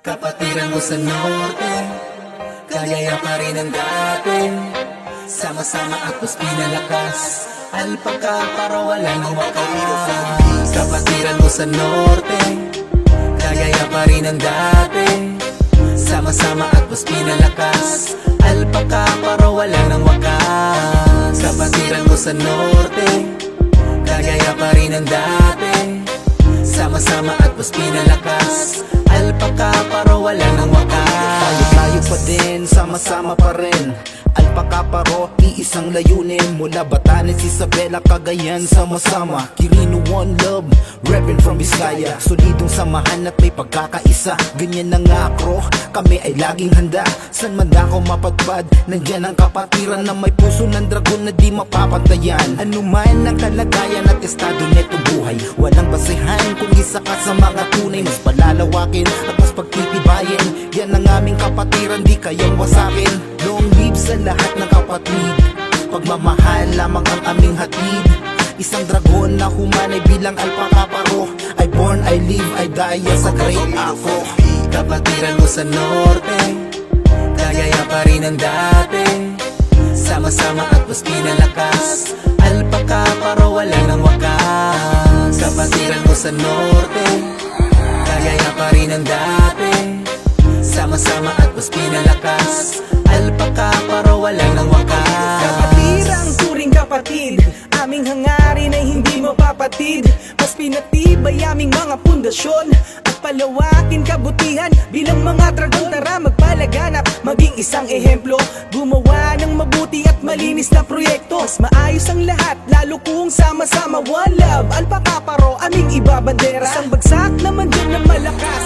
Kapatiran mo sa norte, kagaya pa rin ang dati. Sama-sama at mas pinalakas, alpaka para wala nang wakas. Kapatiran mo sa norte, kagaya pa rin ang dati. Sama-sama at mas pinalakas, alpaka para wala nang wakas. Kapatiran mo sa norte, kagaya pa rin ang dati. Sama-sama at mas pinalakas, alpaka para wala nang wakas. Tayo pa din, sama-sama pa rin. Alpaka paro, iisang layunin. Mula Batanes, Isabela, Cagayan, sama-sama. Quirino, one love, reppin' from Vizcaya. Solidong samahan at may pagkakaisa. Ganyan na nga akro, kami ay laging handa. San man ako mapadpad, nandyan ang kapatiran na may puso ng dragon na di mapapantayan. Ano man ang kalagayan at estado netong buhay, walang basehan kung isa ka sa mga tunay. Mas palalawakin at mas pagtitibayin, yan ang aming kapatiran, di kayang wasakin. Long live sa lahat ng kapatid, pagmamahal lamang ang aming hatid. Isang dragon na humanay bilang alpaka paro. I born, I live, I die as a great afro. Kapatiran mo sa norte, kagaya pa rin ang dati. Sama-sama at mas pinalakas, alpaka para wala nang wakas. Kapatiran mo sa norte, kagaya pa rin ang dati. Sama-sama at mas pinalakas, alpaka para wala nang wakas. Kapatirang turing kapatid, aming hangarin ay hindi mapapatid. Mas pinatibay aming mga pundasyon at palawakin kabutihan bilang mga dragon. Tara magpalaganap, maging isang ehemplo, gumawa ng mabuti at malinis na proyekto. Mas maayos ang lahat, lalo kung sama-sama. One love, alpaka paro, aming ibabandera. Isang bagsak naman dyan na malakas,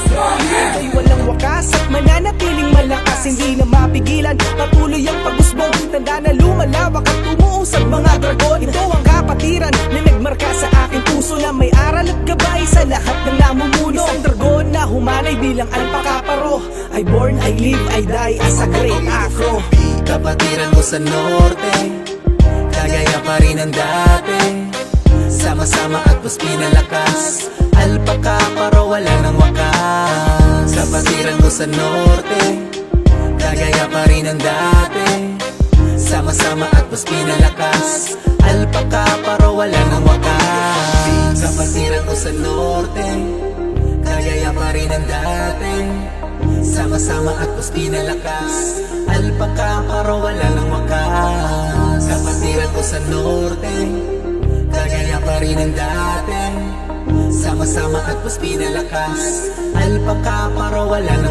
ay walang wakas at mananatiling malakas. Hindi na mapigilan, patuloy ang pag-usbong. Tanda na lumalawak at umuusad mga dragon. Ito ang kapatiran na nagmarka sa aking puso, na may aral at gabay sa lahat ng namumuno. Isang dragon na humanay bilang alpaka paro. I born, I live, I die as a great afro. Kapatiran mo sa norte, kagaya pa rin ang dati. Sama-sama at mas pinalakas, alpaka para wala nang wakas. Kapatiran mo sa norte, kagaya pa rin ang dati. Sama-sama at mas pinalakas, alpaka para wala nang wakas. Kapatiran mo sa norte, kagaya pa rin ang dati. Sama-sama at mas pinalakas, alpaka para wala nang wakas. Kapatiran ko sa norte, kagaya pa rin ang dati. Sama-sama at mas pinalakas, alpaka para wala nang